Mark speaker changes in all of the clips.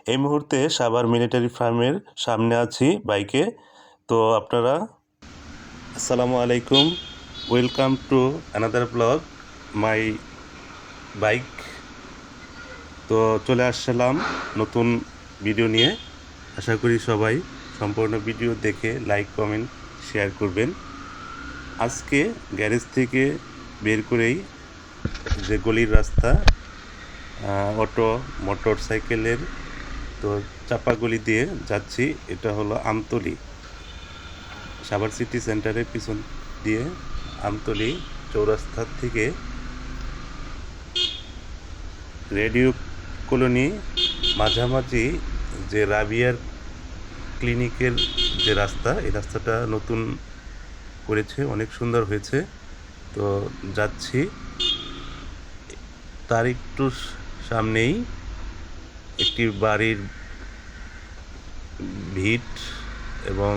Speaker 1: এই মুহূর্তে সাভার মিলিটারি ফার্মের সামনে আছি বাইকে। তো আপনারা আসসালামু আলাইকুম, welcome to another blog my bike. তো চলে আসলাম নতুন ভিডিও নিয়ে। আশা করি সবাই সম্পূর্ণ ভিডিও দেখে লাইক কমেন্ট শেয়ার করবেন। আজকে গ্যারেজ থেকে বের করেই যে গলির রাস্তা, অটো মোটর সাইকেলের তো চাপাগুলি দিয়ে যাচ্ছি। এটা হলো আমতলী, সাভার সিটি সেন্টারের পিছন দিয়ে আমতলী চৌরাস্তা থেকে রেডিও কলোনি মাঝামাঝি যে রাবিয়ার ক্লিনিকের যে রাস্তা, এই রাস্তাটা নতুন করেছে, অনেক সুন্দর হয়েছে। তো যাচ্ছি, তার একটু সামনেই একটি বাড়ির ভিট এবং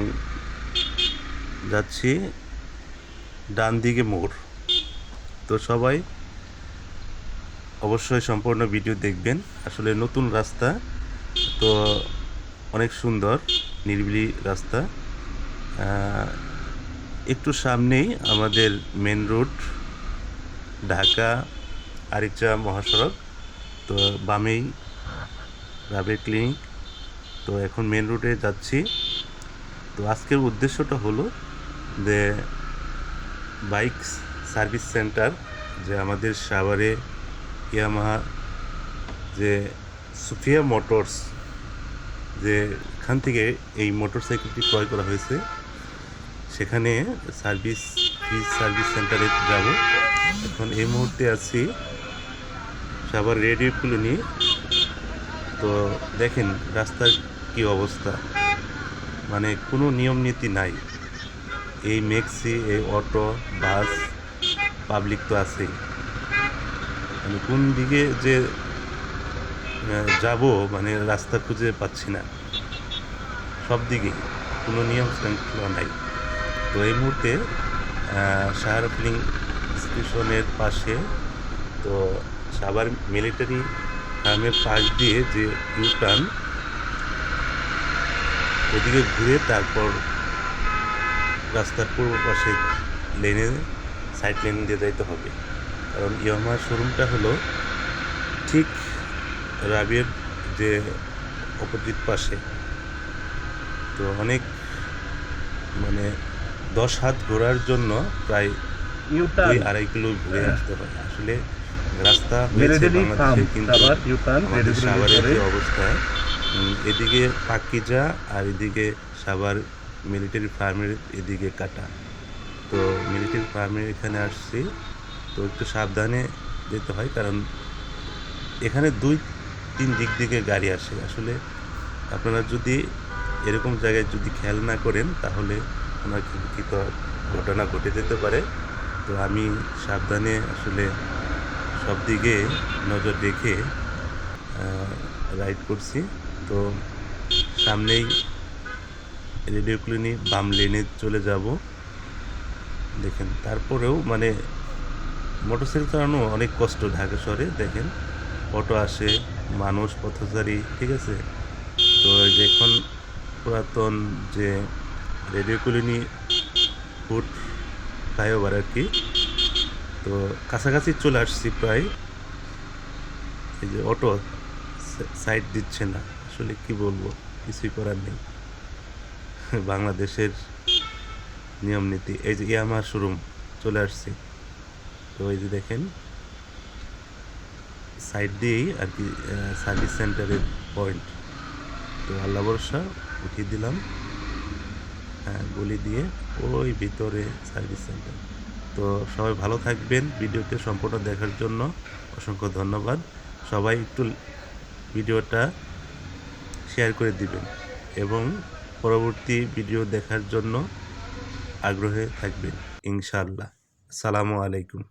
Speaker 1: যাচ্ছি ডান দিকে মোড়। তো সবাই অবশ্যই সম্পূর্ণ ভিডিও দেখবেন। আসলে নতুন রাস্তা তো অনেক সুন্দর, নিরিবিলি রাস্তা। একটু সামনেই আমাদের মেন রোড, ঢাকা আরিচা মহাসড়ক। তো বামেই রাবের ক্লিনিক। তো এখন মেন রোডে যাচ্ছি। তো আজকের উদ্দেশ্যটা হলো যে বাইক সার্ভিস সেন্টার, যে আমাদের সাভারে ইয়ামাহা যে সুফিয়া মোটরস, যে এখান থেকে এই মোটরসাইকেলটি ক্রয় করা হয়েছে, সেখানে সার্ভিস সেন্টারে যাব। এখন এই মুহূর্তে আছি সাভার রেডিও কলোনি। তো দেখেন রাস্তার কি অবস্থা, মানে কোনো নিয়ম নীতি নাই। এই ম্যাক্সি, এই অটো, বাস, পাবলিক তো আছেই। মানে কোন দিকে যে যাব, মানে রাস্তা খুঁজে পাচ্ছি না। সব দিকে কোনো নিয়ম শৃঙ্খলা নাই। তো এই মুহূর্তে সাভার ফিলিং স্টেশনের পাশে, তো সাভার মিলিটারি ফার্মের পাশ দিয়ে যে ইউটার্ন, ওদিকে ঘুরে তারপর রাস্তার পূর্ব পাশে লেনে, সাইড লেন দিয়ে যাইতে হবে। কারণ ইয়ামাহার শোরুমটা হলো ঠিক রাবিয়ার যে অপোজিট পাশে। তো অনেক মানে 10 হাত ঘোরার জন্য প্রায় 2-2.5 কিলো ঘুরে আসতে হয়। আসলে রাস্তা হয়েছে বাংলাদেশে, কিন্তু আমাদের সাভারের যে অবস্থা, এদিকে পাকিজা আর এদিকে সাভার মিলিটারি ফার্মের এদিকে কাটা। তো মিলিটারি ফার্মের এখানে আসছি, তো একটু সাবধানে যেতে হয়, কারণ এখানে 2-3 দিক থেকে গাড়ি আসে। আসলে আপনারা যদি এরকম জায়গায় যদি খেয়াল না করেন, তাহলে অনাকাঙ্ক্ষিত ঘটনা ঘটে যেতে পারে। তো আমি সাবধানে আসলে সব দিকে নজর রেখে রাইড করছি। তো সামনেই রেডিও কলোনি, বাম লেনে চলে যাব। দেখেন তারপরেও মানে মোটরসাইকেল চালানো অনেক কষ্ট ঢাকা শহরে। দেখেন অটো আসে, মানুষ পথচারী, ঠিক আছে। তো এখন পুরাতন যে রেডিও কলোনি ফুট ফ্লাইওভার আর কি, তো কাছাকাছি চলে আসছি প্রায়। এই যে অটো সাইড দিচ্ছে না, আসলে কি বলবো, কিছুই করার নেই। বাংলাদেশের নিয়ম নীতি। এই যে ইয়ামাহা শোরুম চলে আসছি। তো এই যে দেখেন সাইড দিয়েই আর কি সার্ভিস সেন্টারের পয়েন্ট। তো আল্লাহ ভরসা উঠিয়ে দিলাম গলি দিয়ে, ওই ভিতরে সার্ভিস সেন্টার। তো সবাই ভালো থাকবেন। ভিডিওটি সম্পূর্ণ দেখার জন্য অসংখ্য ধন্যবাদ। সবাই একটু ভিডিওটা শেয়ার করে দিবেন এবং পরবর্তী ভিডিও দেখার জন্য আগ্রহে থাকবেন ইনশাআল্লাহ। আসসালামু আলাইকুম।